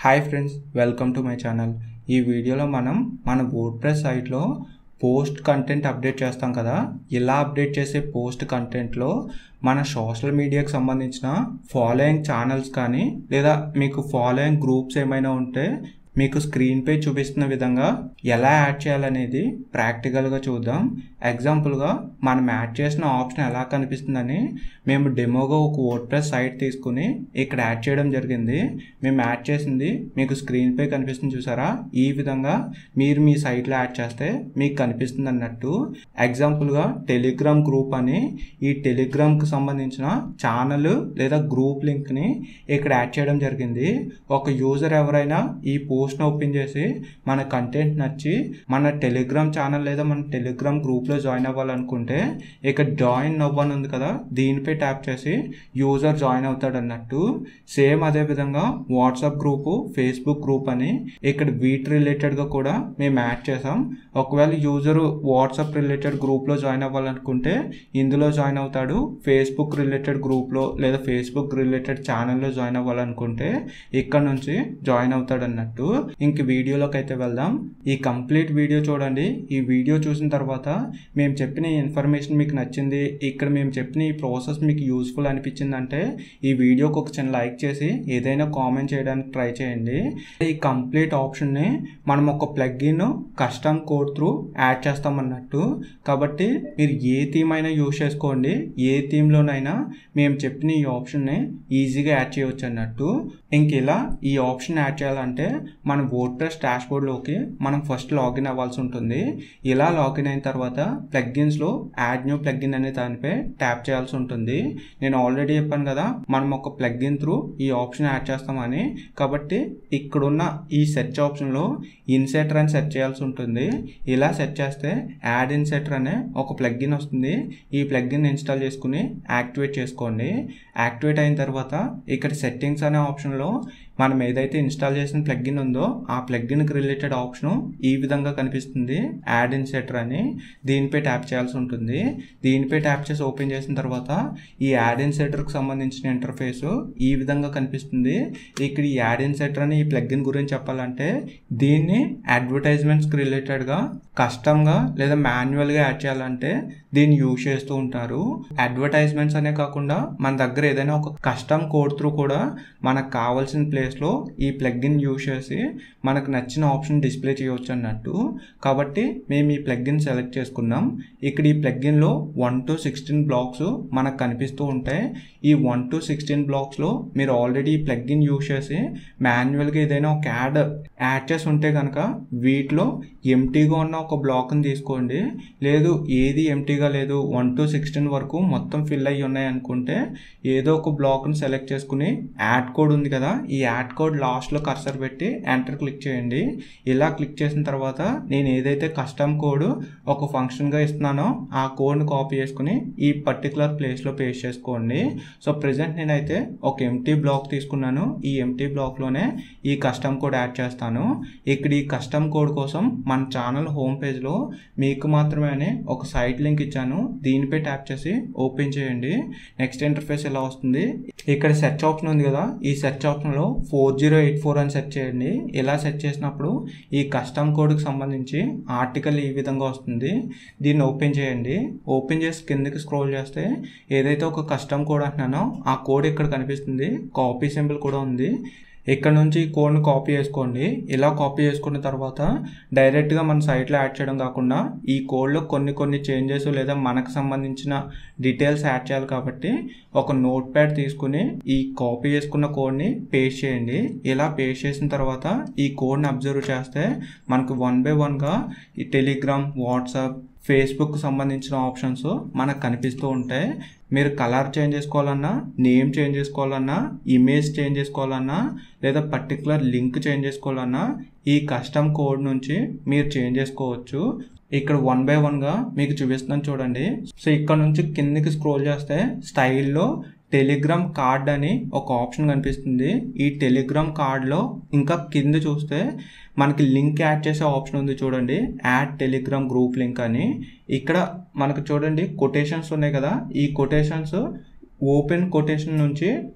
Hi friends, welcome to my channel. ఈ వీడియోలో మనం మన వర్డ్ప్రెస్ సైట్లో పోస్ట్ కంటెంట్ అప్డేట్ చేస్తాం కదా. ఇలా అప్డేట్ చేసే పోస్ట్ కంటెంట్లో మన సోషల్ మీడియాకి సంబంధించిన ఫాలోయింగ్ ఛానల్స్ కానీ లేదా మీకు ఫాలోయింగ్ గ్రూప్స్ ఏమైనా ఉంటే మీకు స్క్రీన్పై చూపిస్తున్న విధంగా ఎలా యాడ్ చేయాలనేది ప్రాక్టికల్గా చూద్దాం. ఎగ్జాంపుల్గా మనం యాడ్ చేసిన ఆప్షన్ ఎలా కనిపిస్తుందని మేము డెమోగా ఒక వర్డ్ప్రెస్ సైట్ తీసుకుని ఇక్కడ యాడ్ చేయడం జరిగింది. మేము యాడ్ చేసింది మీకు స్క్రీన్పై కనిపిస్తుంది చూసారా. ఈ విధంగా మీరు మీ సైట్లో యాడ్ చేస్తే మీకు కనిపిస్తుంది అన్నట్టు. ఎగ్జాంపుల్గా టెలిగ్రామ్ గ్రూప్ అని ఈ టెలిగ్రామ్కి సంబంధించిన ఛానల్ లేదా గ్రూప్ లింక్ని ఇక్కడ యాడ్ చేయడం జరిగింది. ఒక యూజర్ ఎవరైనా ఈ పోస్ట్ని ఓపెన్ చేసి మన కంటెంట్ నచ్చి మన టెలిగ్రామ్ ఛానల్ లేదా మన టెలిగ్రామ్ గ్రూప్లో జాయిన్ అవ్వాలనుకుంటే ఇక్కడ జాయిన్ అవ్వని ఉంది కదా, దీనిపై ట్యాప్ చేసి యూజర్ జాయిన్ అవుతాడు అన్నట్టు. సేమ్ అదే విధంగా వాట్సాప్ గ్రూపు, ఫేస్బుక్ గ్రూప్ అని ఇక్కడ వీటి రిలేటెడ్గా కూడా మేము యాడ్ చేసాం. ఒకవేళ యూజరు వాట్సాప్ రిలేటెడ్ గ్రూప్లో జాయిన్ అవ్వాలనుకుంటే ఇందులో జాయిన్ అవుతాడు. ఫేస్బుక్ రిలేటెడ్ గ్రూప్లో లేదా ఫేస్బుక్ రిలేటెడ్ ఛానల్లో జాయిన్ అవ్వాలనుకుంటే ఇక్కడ నుంచి జాయిన్ అవుతాడు అన్నట్టు. ఇంక వీడియోలోకి అయితే వెళ్దాం. ఈ కంప్లీట్ వీడియో చూడండి. ఈ వీడియో చూసిన తర్వాత మేము చెప్పిన ఇన్ఫర్మేషన్ మీకు నచ్చింది, ఇక్కడ మేము చెప్పిన ఈ ప్రాసెస్ మీకు యూస్ఫుల్ అనిపించిందంటే ఈ వీడియోకి ఒక చిన్న లైక్ చేసి ఏదైనా కామెంట్ చేయడానికి ట్రై చేయండి. ఈ కంప్లీట్ ఆప్షన్ని మనం ఒక plugin custom code through add చేస్తామన్నట్టు. కాబట్టి మీరు ఏ థీమ్ అయినా యూజ్ చేసుకోండి, ఏ థీమ్లోనైనా మేము చెప్పిన ఈ ఆప్షన్ని ఈజీగా యాడ్ చేయవచ్చు అన్నట్టు. ఇంక ఇలా ఈ ఆప్షన్ యాడ్ చేయాలంటే మన వర్డ్ప్రెస్ డాష్బోర్డ్లోకి మనం ఫస్ట్ లాగిన్ అవ్వాల్సి ఉంటుంది. ఇలా లాగిన్ అయిన తర్వాత ప్లగ్ఇన్స్లో యాడ్ న్యూ ప్లగ్ఇన్ అనే దానిపై ట్యాప్ చేయాల్సి ఉంటుంది. నేను ఆల్రెడీ చెప్పాను కదా మనం ఒక ప్లగ్ఇన్ త్రూ ఈ ఆప్షన్ యాడ్ చేస్తామని. కాబట్టి ఇక్కడున్న ఈ సెర్చ్ ఆప్షన్లో ఇన్సెటర్ అని సెర్చ్ చేయాల్సి ఉంటుంది. ఇలా సెర్చ్ చేస్తే యాడ్ ఇన్సెటర్ అనే ఒక ప్లగ్ఇన్ వస్తుంది. ఈ ప్లగ్ఇన్ ఇన్స్టాల్ చేసుకుని యాక్టివేట్ చేసుకోండి. యాక్టివేట్ అయిన తర్వాత ఇక్కడ సెట్టింగ్స్ అనే ఆప్షన్లో మనం ఏదైతే ఇన్స్టాల్ చేసిన ప్లగ్ఇన్ ఉందో ఆ ప్లగ్ఇన్కి రిలేటెడ్ ఆప్షను ఈ విధంగా కనిపిస్తుంది, యాడ్ ఇన్సెటర్ అని. దీనిపై ట్యాప్ చేయాల్సి ఉంటుంది. దీనిపై ట్యాప్ చేసి ఓపెన్ చేసిన తర్వాత ఈ యాడ్ ఇన్సెటర్కి సంబంధించిన ఇంటర్ఫేస్ ఈ విధంగా కనిపిస్తుంది. ఇక్కడ ఈ యాడ్ ఇన్సెటర్ అని ఈ ప్లగ్ఇన్ గురించి చెప్పాలంటే దీన్ని అడ్వర్టైజ్మెంట్స్కి రిలేటెడ్గా కస్టమ్గా లేదా మాన్యువల్గా యాడ్ చేయాలంటే దీన్ని యూజ్ చేస్తూ ఉంటారు. అడ్వర్టైజ్మెంట్స్ అనే కాకుండా మన దగ్గర ఏదైనా ఒక కస్టమ్ కోడ్ త్రూ కూడా మనకు కావాల్సిన ప్లేస్లో ఈ ప్లగ్ఇన్ యూజ్ చేసి మనకు నచ్చిన ఆప్షన్ డిస్ప్లే చేయవచ్చు అన్నట్టు. కాబట్టి మేము ఈ ప్లగ్ఇన్ సెలెక్ట్ చేసుకున్నాం. ఇక్కడ ఈ ప్లగ్ఇన్లో 1 to 16 బ్లాక్స్ మనకు కనిపిస్తూ ఉంటాయి. ఈ 1 to 16 బ్లాక్స్లో మీరు ఆల్రెడీ ఈ ప్లగ్ఇన్ యూజ్ చేసి మాన్యువల్గా ఏదైనా ఒక యాడ్ చేసి ఉంటే కనుక వీటిలో ఎంటీగా ఉన్న ఒక బ్లాక్ని తీసుకోండి. లేదు ఏది ఎంటీగా లేదు, 1 to 16 వరకు మొత్తం ఫిల్ అయ్యి ఉన్నాయి అనుకుంటే ఏదో ఒక బ్లాక్ని సెలెక్ట్ చేసుకుని యాడ్ కోడ్ ఉంది కదా, ఈ యాడ్ కోడ్ లాస్ట్లో కర్సర్ పెట్టి ఎంటర్ క్లిక్ చేయండి. ఇలా క్లిక్ చేసిన తర్వాత నేను ఏదైతే కస్టమ్ కోడ్ ఒక ఫంక్షన్గా ఇస్తున్నానో ఆ కోడ్ని కాపీ చేసుకుని ఈ పర్టికులర్ ప్లేస్లో పేస్ట్ చేసుకోండి. సో ప్రెజెంట్ నేనైతే ఒక ఎంటీ బ్లాక్ తీసుకున్నాను. ఈ ఎంటీ బ్లాక్లోనే ఈ కస్టమ్ కోడ్ యాడ్ చేస్తాను. ఇక్కడ ఈ కస్టమ్ కోడ్ కోసం మన ఛానల్ హోమ్ పేజ్లో మీకు మాత్రమే అనే ఒక సైట్ లింక్ ఇచ్చాను. దీనిపై ట్యాప్ చేసి ఓపెన్ చేయండి. నెక్స్ట్ ఇంటర్ఫేస్ ఎలా వస్తుంది. ఇక్కడ సెర్చ్ ఆప్షన్ ఉంది కదా, ఈ సెర్చ్ ఆప్షన్లో 4084 అని సెర్చ్ చేయండి. ఇలా సెర్చ్ చేసినప్పుడు ఈ కస్టమ్ కోడ్కి సంబంధించి ఆర్టికల్ ఈ విధంగా వస్తుంది. దీన్ని ఓపెన్ చేయండి. ఓపెన్ చేసి కిందకి స్క్రోల్ చేస్తే ఏదైతే ఒక కస్టమ్ కోడ్ అంటున్నానో ఆ కోడ్ ఇక్కడ కనిపిస్తుంది. కాపీ సింబల్ కూడా ఉంది. ఇక్కడ నుంచి ఈ కోడ్ని కాపీ చేసుకోండి. ఇలా కాపీ చేసుకున్న తర్వాత డైరెక్ట్గా మన సైట్లో యాడ్ చేయడం కాకుండా ఈ కోడ్లో కొన్ని చేంజెస్ లేదా మనకు సంబంధించిన డీటెయిల్స్ యాడ్ చేయాలి. కాబట్టి ఒక నోట్ ప్యాడ్ తీసుకుని ఈ కాపీ చేసుకున్న కోడ్ని పేస్ట్ చేయండి. ఇలా పేస్ట్ చేసిన తర్వాత ఈ కోడ్ని అబ్జర్వ్ చేస్తే మనకు 1 by 1గా ఈ టెలిగ్రామ్, వాట్సాప్, ఫేస్బుక్ సంబంధించిన ఆప్షన్స్ మనకు కనిపిస్తూ ఉంటాయి. మీరు కలర్ చేంజ్ చేసుకోవాలన్నా, నేమ్ చేంజ్ చేసుకోవాలన్నా, ఇమేజ్ చేంజ్ చేసుకోవాలన్నా లేదా పర్టికులర్ లింక్ చేంజ్ చేసుకోవాలన్నా ఈ కస్టమ్ కోడ్ నుంచి మీరు చేంజ్ చేసుకోవచ్చు. ఇక్కడ 1 by 1గా మీకు చూపిస్తున్నాను చూడండి. సో ఇక్కడ నుంచి కిందకి స్క్రోల్ చేస్తే స్టైల్లో టెలిగ్రామ్ కార్డ్ అని ఒక ఆప్షన్ కనిపిస్తుంది. ఈ టెలిగ్రామ్ కార్డ్లో ఇంకా కింద చూస్తే మనకి లింక్ యాడ్ చేసే ఆప్షన్ ఉంది చూడండి, యాడ్ టెలిగ్రామ్ గ్రూప్ లింక్ అని. ఇక్కడ మనకు చూడండి కొటేషన్స్ ఉన్నాయి కదా, ఈ కొటేషన్స్ ఓపెన్ కొటేషన్ నుంచి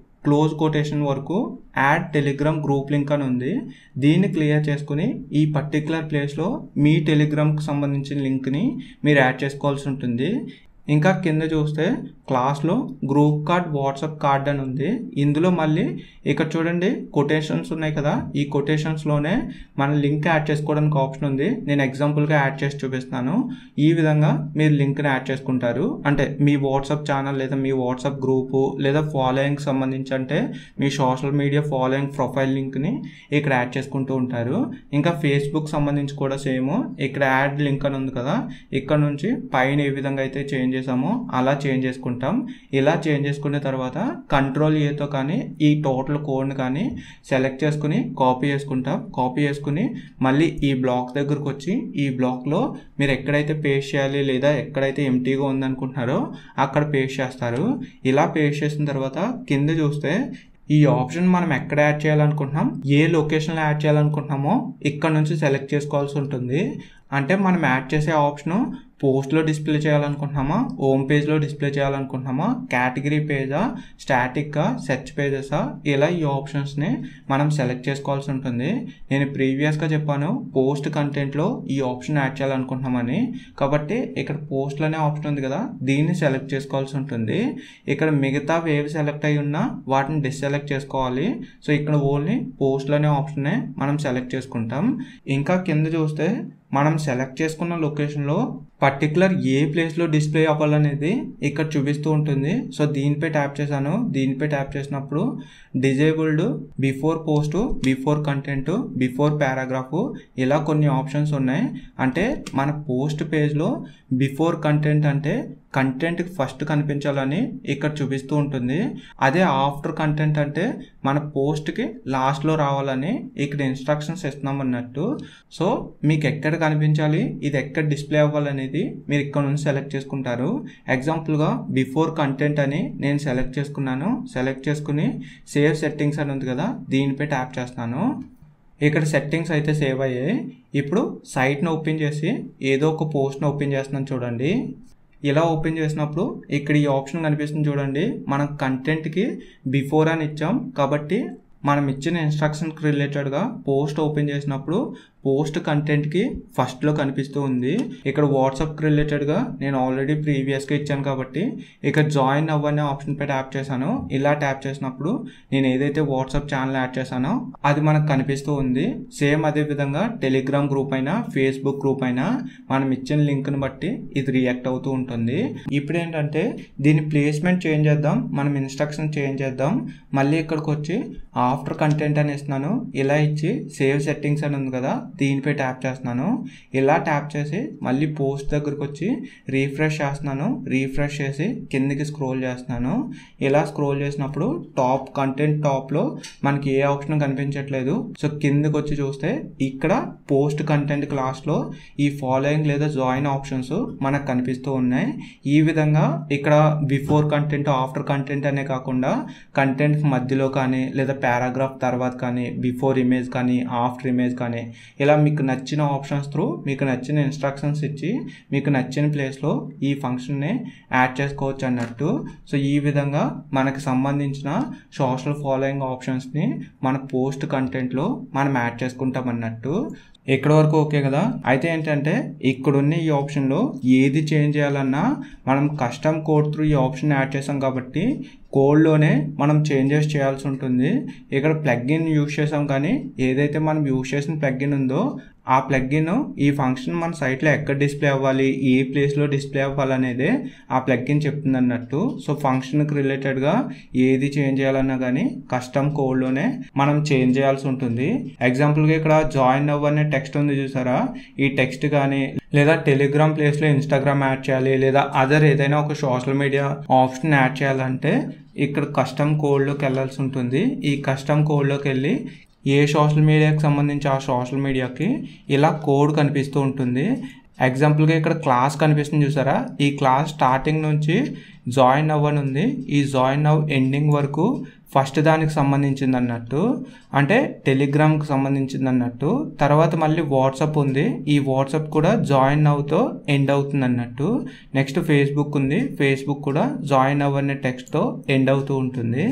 క్లోజ్ కొటేషన్ వరకు యాడ్ టెలిగ్రామ్ గ్రూప్ లింక్ అని ఉంది. దీన్ని క్లియర్ చేసుకుని ఈ పర్టికులర్ ప్లేస్లో మీ టెలిగ్రామ్కి సంబంధించిన లింక్ని మీరు యాడ్ చేసుకోవాల్సి ఉంటుంది. ఇంకా కింద చూస్తే క్లాస్లో గ్రూప్ కార్డ్, వాట్సాప్ కార్డ్ అని ఉంది. ఇందులో మళ్ళీ ఇక్కడ చూడండి కొటేషన్స్ ఉన్నాయి కదా, ఈ కొటేషన్స్లోనే మన లింక్ యాడ్ చేసుకోవడానికి ఆప్షన్ ఉంది. నేను ఎగ్జాంపుల్గా యాడ్ చేసి చూపిస్తాను. ఈ విధంగా మీరు లింక్ని యాడ్ చేసుకుంటారు. అంటే మీ వాట్సాప్ ఛానల్ లేదా మీ వాట్సాప్ గ్రూపు లేదా ఫాలోయింగ్కి సంబంధించి అంటే మీ సోషల్ మీడియా ఫాలోయింగ్ ప్రొఫైల్ లింక్ని ఇక్కడ యాడ్ చేసుకుంటూ ఉంటారు. ఇంకా ఫేస్బుక్ సంబంధించి కూడా సేమ్ ఇక్కడ యాడ్ లింక్ అని ఉంది కదా, ఇక్కడ నుంచి పైన ఏ విధంగా అయితే చేంజ్ చేసామో అలా చేంజ్ చేసుకుంటాం. ఇలా చేంజ్ చేసుకున్న తర్వాత కంట్రోల్ ఏతో కానీ ఈ టోటల్ కోడ్ని కానీ సెలెక్ట్ చేసుకుని కాపీ చేసుకుంటాం. కాపీ చేసుకుని మళ్ళీ ఈ బ్లాక్ దగ్గరకు వచ్చి ఈ బ్లాక్లో మీరు ఎక్కడైతే పేస్ట్ చేయాలి లేదా ఎక్కడైతే ఎంటీగా ఉందనుకుంటున్నారో అక్కడ పేస్ట్ చేస్తారు. ఇలా పేస్ట్ చేసిన తర్వాత కింద చూస్తే ఈ ఆప్షన్ మనం ఎక్కడ యాడ్ చేయాలనుకుంటున్నాం, ఏ లొకేషన్లో యాడ్ చేయాలనుకుంటున్నామో ఇక్కడ నుంచి సెలెక్ట్ చేసుకోవాల్సి ఉంటుంది. అంటే మనం యాడ్ చేసే ఆప్షను పోస్ట్లో డిస్ప్లే చేయాలనుకుంటున్నామా, హోమ్ పేజ్లో డిస్ప్లే చేయాలనుకుంటున్నామా, కేటగిరీ పేజా, స్టాటిక్గా, సెర్చ్ పేజెసా, ఇలా ఈ ఆప్షన్స్ని మనం సెలెక్ట్ చేసుకోవాల్సి ఉంటుంది. నేను ప్రీవియస్గా చెప్పాను పోస్ట్ కంటెంట్లో ఈ ఆప్షన్ యాడ్ చేయాలనుకుంటున్నామని. కాబట్టి ఇక్కడ పోస్ట్లు అనే ఆప్షన్ ఉంది కదా, దీన్ని సెలెక్ట్ చేసుకోవాల్సి ఉంటుంది. ఇక్కడ మిగతా ఏవి సెలెక్ట్ అయి ఉన్నా వాటిని డిస్సెలెక్ట్ చేసుకోవాలి. సో ఇక్కడ ఓన్లీ పోస్ట్లు అనే ఆప్షన్నే మనం సెలెక్ట్ చేసుకుంటాం. ఇంకా కింద చూస్తే మనం సెలెక్ట్ చేసుకున్న లొకేషన్లో పర్టికులర్ ఏ ప్లేస్లో డిస్ప్లే అవ్వాలనేది ఇక్కడ చూపిస్తూ ఉంటుంది. సో దీనిపై ట్యాప్ చేశాను. దీనిపై ట్యాప్ చేసినప్పుడు disabled, before post, before content, before paragraph ఇలా కొన్ని ఆప్షన్స్ ఉన్నాయి. అంటే మన పోస్ట్ పేజ్లో బిఫోర్ కంటెంట్ అంటే కంటెంట్కి ఫస్ట్ కనిపించాలని ఇక్కడ చూపిస్తూ ఉంటుంది. అదే ఆఫ్టర్ కంటెంట్ అంటే మన పోస్ట్కి లాస్ట్లో రావాలని ఇక్కడ ఇన్స్ట్రక్షన్స్ ఇస్తున్నాం అన్నట్టు. సో మీకు ఎక్కడ కనిపించాలి, ఇది ఎక్కడ డిస్ప్లే అవ్వాలనేది మీరు ఇక్కడ నుంచి సెలెక్ట్ చేసుకుంటారు. ఎగ్జాంపుల్గా బిఫోర్ కంటెంట్ అని నేను సెలెక్ట్ చేసుకున్నాను. సెలెక్ట్ చేసుకుని సేవ్ సెట్టింగ్స్ అని ఉంది కదా, దీనిపై ట్యాప్ చేస్తాను. ఇక్కడ సెట్టింగ్స్ అయితే సేవ్ అయ్యాయి. ఇప్పుడు సైట్ని ఓపెన్ చేసి ఏదో ఒక పోస్ట్ని ఓపెన్ చేస్తున్నాను చూడండి. ఇలా ఓపెన్ చేసినప్పుడు ఇక్కడ ఈ ఆప్షన్ కనిపిస్తుంది చూడండి. మనం కంటెంట్కి బిఫోర్ అని ఇచ్చాం కాబట్టి మనం ఇచ్చిన ఇన్స్ట్రక్షన్కి రిలేటెడ్గా పోస్ట్ ఓపెన్ చేసినప్పుడు పోస్ట్ కంటెంట్కి ఫస్ట్లో కనిపిస్తూ ఉంది. ఇక్కడ వాట్సాప్కి రిలేటెడ్గా నేను ఆల్రెడీ ప్రీవియస్గా ఇచ్చాను కాబట్టి ఇక్కడ జాయిన్ అవ్వనే ఆప్షన్పై ట్యాప్ చేశాను. ఇలా ట్యాప్ చేసినప్పుడు నేను ఏదైతే వాట్సాప్ ఛానల్ యాడ్ చేశానో అది మనకు కనిపిస్తూ ఉంది. సేమ్ అదే విధంగా టెలిగ్రామ్ గ్రూప్ అయినా ఫేస్బుక్ గ్రూప్ అయినా మనం ఇచ్చిన లింక్ని బట్టి ఇది రియాక్ట్ అవుతూ ఉంటుంది. ఇప్పుడు ఏంటంటే దీని ప్లేస్మెంట్ చేంజ్ చేద్దాం, మనం ఇన్స్ట్రక్షన్ చేంజ్ చేద్దాం. మళ్ళీ ఇక్కడికి వచ్చి ఆఫ్టర్ కంటెంట్ అని ఇస్తున్నాను. ఇలా ఇచ్చి సేవ్ సెట్టింగ్స్ అని ఉంది కదా, దీనిపై ట్యాప్ చేస్తున్నాను. ఇలా ట్యాప్ చేసి మళ్ళీ పోస్ట్ దగ్గరకు వచ్చి రీఫ్రెష్ చేస్తున్నాను. రీఫ్రెష్ చేసి కిందికి స్క్రోల్ చేస్తున్నాను. ఇలా స్క్రోల్ చేసినప్పుడు టాప్ కంటెంట్ టాప్లో మనకి ఏ ఆప్షన్ కనిపించట్లేదు. సో కిందికి వచ్చి చూస్తే ఇక్కడ పోస్ట్ కంటెంట్ క్లాస్లో ఈ ఫాలోయింగ్ లేదా జాయిన్ ఆప్షన్స్ మనకు కనిపిస్తూ ఉన్నాయి. ఈ విధంగా ఇక్కడ బిఫోర్ కంటెంట్, ఆఫ్టర్ కంటెంట్ అనే కాకుండా కంటెంట్ మధ్యలో కానీ లేదా పారాగ్రాఫ్ తర్వాత కానీ, బిఫోర్ ఇమేజ్ కానీ, ఆఫ్టర్ ఇమేజ్ కానీ ఇలా మీకు నచ్చిన ఆప్షన్స్ త్రూ మీకు నచ్చిన ఇన్స్ట్రక్షన్స్ ఇచ్చి మీకు నచ్చిన ప్లేస్లో ఈ ఫంక్షన్ని యాడ్ చేసుకోవచ్చు అన్నట్టు. సో ఈ విధంగా మనకు సంబంధించిన సోషల్ ఫాలోయింగ్ ఆప్షన్స్ని మన పోస్ట్ కంటెంట్లో మనం యాడ్ చేసుకుంటాం అన్నట్టు. ఇక్కడ వరకు ఓకే కదా. అయితే ఏంటంటే ఇక్కడున్న ఈ ఆప్షన్లో ఏది చేంజ్ చేయాలన్నా మనం కస్టమ్ కోడ్ త్రూ ఈ ఆప్షన్ యాడ్ చేసాం కాబట్టి కోడ్లోనే మనం చేంజెస్ చేయాల్సి ఉంటుంది. ఇక్కడ ప్లగ్ఇన్ యూజ్ చేసాం కానీ ఏదైతే మనం యూజ్ చేసిన ప్లగ్ఇన్ ఉందో ఆ ప్లగ్ఇన్ ఈ ఫంక్షన్ మన సైట్లో ఎక్కడ డిస్ప్లే అవ్వాలి, ఏ ప్లేస్లో డిస్ప్లే అవ్వాలనేదే ఆ ప్లగ్ఇన్ చెప్తుంది అన్నట్టు. సో ఫంక్షన్కి రిలేటెడ్గా ఏది చేంజ్ చేయాలన్నా కానీ కస్టమ్ కోడ్లోనే మనం చేంజ్ చేయాల్సి ఉంటుంది. ఎగ్జాంపుల్గా ఇక్కడ జాయిన్ అవ్వనే టెక్స్ట్ ఉంది చూసారా, ఈ టెక్స్ట్ కానీ లేదా టెలిగ్రామ్ ప్లేస్లో ఇన్స్టాగ్రామ్ యాడ్ చేయాలి లేదా అదర్ ఏదైనా ఒక సోషల్ మీడియా ఆప్షన్ యాడ్ చేయాలంటే ఇక్కడ కస్టమ్ కోడ్లోకి వెళ్ళాల్సి ఉంటుంది. ఈ కస్టమ్ కోడ్లోకి వెళ్ళి ఏ సోషల్ మీడియాకి సంబంధించి ఆ సోషల్ మీడియాకి ఇలా కోడ్ కనిపిస్తూ ఉంటుంది. ఎగ్జాంపుల్గా ఇక్కడ క్లాస్ కనిపిస్తుంది చూసారా, ఈ క్లాస్ స్టార్టింగ్ నుంచి జాయిన్ అవ్వని ఉంది. ఈ జాయిన్ అవ్ ఎండింగ్ వరకు ఫస్ట్ దానికి సంబంధించింది అన్నట్టు, అంటే టెలిగ్రామ్కి సంబంధించింది అన్నట్టు. తర్వాత మళ్ళీ వాట్సాప్ ఉంది, ఈ వాట్సాప్ కూడా జాయిన్ నవ్తో ఎండ్ అవుతుంది అన్నట్టు. నెక్స్ట్ ఫేస్బుక్ ఉంది, ఫేస్బుక్ కూడా జాయిన్ నవ్ అనే టెక్స్ట్తో ఎండ్ అవుతూ ఉంటుంది.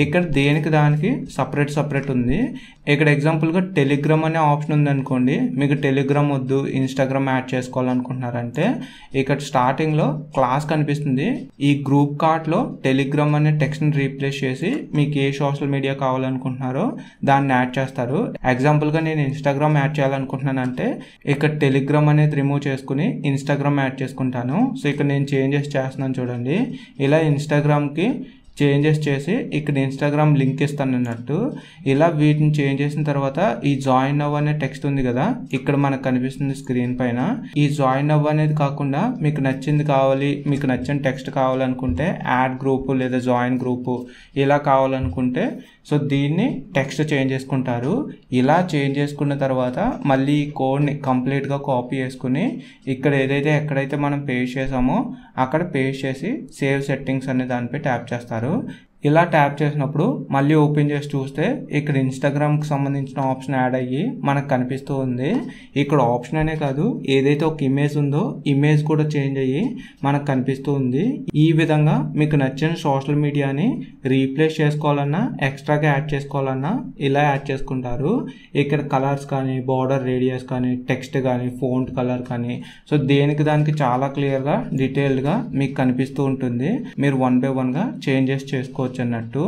ఇక్కడ దేనికి దానికి సపరేట్ ఉంది. ఇక్కడ ఎగ్జాంపుల్గా టెలిగ్రామ్ అనే ఆప్షన్ ఉంది అనుకోండి, మీకు టెలిగ్రామ్ వద్దు ఇన్స్టాగ్రామ్ యాడ్ చేసుకోవాలనుకుంటున్నారంటే ఇక్కడ స్టార్టింగ్లో క్లాస్ కనిపిస్తుంది, ఈ గ్రూప్ కార్ట్లో టెలిగ్రామ్ అనే టెక్స్ట్ని రీప్లేస్ చేసి మీకు ఏ సోషల్ మీడియా కావాలనుకుంటున్నారో దాన్ని యాడ్ చేస్తారు. ఎగ్జాంపుల్గా నేను ఇన్స్టాగ్రామ్ యాడ్ చేయాలనుకుంటున్నానంటే ఇక్కడ టెలిగ్రామ్ అనేది రిమూవ్ చేసుకుని ఇన్స్టాగ్రామ్ యాడ్ చేసుకుంటాను. సో ఇక్కడ నేను చేంజెస్ చేస్తున్నాను చూడండి, ఇలా ఇన్స్టాగ్రామ్కి చేంజెస్ చేసి ఇక్కడ ఇన్స్టాగ్రామ్ లింక్ ఇస్తాను అన్నట్టు. ఇలా వీటిని చేంజ్ చేసిన తర్వాత ఈ జాయిన్ నవ్ అనే టెక్స్ట్ ఉంది కదా, ఇక్కడ మనకు కనిపిస్తుంది స్క్రీన్ పైన. ఈ జాయిన్ నవ్ అనేది కాకుండా మీకు నచ్చింది కావాలి, మీకు నచ్చిన టెక్స్ట్ కావాలనుకుంటే యాడ్ గ్రూప్ లేదా జాయిన్ గ్రూప్ ఇలా కావాలనుకుంటే సో దీన్ని టెక్స్ట్ చేంజ్ చేసుకుంటారు. ఇలా చేంజ్ చేసుకున్న తర్వాత మళ్ళీ ఈ కోడ్ని కంప్లీట్గా కాపీ చేసుకుని ఇక్కడ ఎక్కడైతే మనం పేస్ట్ చేసామో అక్కడ పేస్ట్ చేసి సేవ్ సెట్టింగ్స్ అనే దానిపై ట్యాప్ చేస్తారు. ఇలా ట్యాప్ చేసినప్పుడు మళ్ళీ ఓపెన్ చేసి చూస్తే ఇక్కడ ఇన్స్టాగ్రామ్కి సంబంధించిన ఆప్షన్ యాడ్ అయ్యి మనకు కనిపిస్తూ ఉంది. ఇక్కడ ఆప్షన్ అనే కాదు, ఏదైతే ఒక ఇమేజ్ ఉందో ఇమేజ్ కూడా చేంజ్ అయ్యి మనకు కనిపిస్తూ ఉంది. ఈ విధంగా మీకు నచ్చిన సోషల్ మీడియాని రీప్లేస్ చేసుకోవాలన్నా ఎక్స్ట్రాగా యాడ్ చేసుకోవాలన్నా ఇలా యాడ్ చేసుకుంటారు. ఇక్కడ కలర్స్ కానీ, బార్డర్ రేడియస్ కానీ, టెక్స్ట్ కానీ, ఫోంట్ కలర్ కానీ, సో దేనికి దానికి చాలా క్లియర్గా డీటెయిల్డ్గా మీకు కనిపిస్తూ ఉంటుంది. మీరు వన్ బై వన్గా చేంజెస్ చేసుకోవచ్చు అన్నట్టు.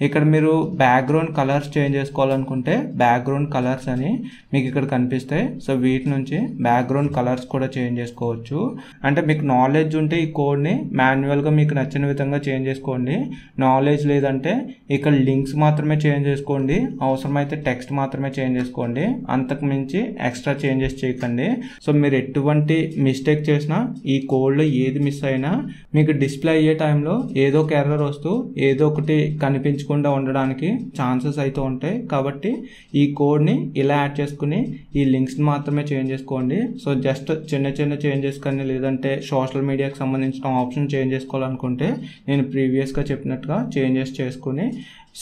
ఇక్కడ మీరు బ్యాక్గ్రౌండ్ కలర్స్ చేంజ్ చేసుకోవాలనుకుంటే బ్యాక్గ్రౌండ్ కలర్స్ అని మీకు ఇక్కడ కనిపిస్తాయి. సో వీటి నుంచి బ్యాక్గ్రౌండ్ కలర్స్ కూడా చేంజ్ చేసుకోవచ్చు. అంటే మీకు నాలెడ్జ్ ఉంటే ఈ కోడ్ని మాన్యువల్గా మీకు నచ్చిన విధంగా చేంజ్ చేసుకోండి. నాలెడ్జ్ లేదంటే ఇక్కడ లింక్స్ మాత్రమే చేంజ్ చేసుకోండి, అవసరమైతే టెక్స్ట్ మాత్రమే చేంజ్ చేసుకోండి, అంతకు మించి ఎక్స్ట్రా చేంజెస్ చేయకండి. సో మీరు ఎటువంటి మిస్టేక్ చేసినా ఈ కోడ్లో ఏది మిస్ అయినా మీకు డిస్ప్లే అయ్యే టైంలో ఏదో ఒక ఎర్రర్ వస్తూ ఏదో ఒకటి కనిపించకుండా ఉండడానికి ఛాన్సెస్ అయితే ఉంటాయి. కాబట్టి ఈ కోడ్ని ఇలా యాడ్ చేసుకుని ఈ లింక్స్ని మాత్రమే చేంజ్ చేసుకోండి. సో జస్ట్ చిన్న చేంజెస్ కానీ లేదంటే సోషల్ మీడియాకి సంబంధించిన ఆప్షన్ చేంజ్ చేసుకోవాలనుకుంటే నేను ప్రీవియస్గా చెప్పినట్టుగా చేంజెస్ చేసుకుని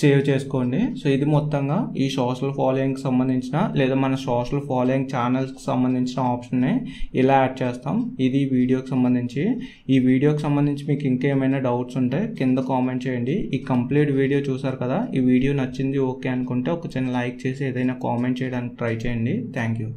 సేవ్ చేసుకోండి. సో ఇది మొత్తంగా ఈ సోషల్ ఫాలోయింగ్కి సంబంధించిన లేదా మన సోషల్ ఫాలోయింగ్ ఛానల్స్కి సంబంధించిన ఆప్షన్ని ఇలా యాడ్ చేస్తాం. ఇది వీడియోకి సంబంధించి. ఈ వీడియోకి సంబంధించి మీకు ఇంకేమైనా డౌట్స్ ఉంటే కింద కామెంట్ చేయండి. ఈ కంప్లీట్ వీడియో చూసారు కదా, ఈ వీడియో నచ్చింది ఓకే అనుకుంటే ఒక చిన్న లైక్ చేసి ఏదైనా కామెంట్ చేయడానికి ట్రై చేయండి. Thank you.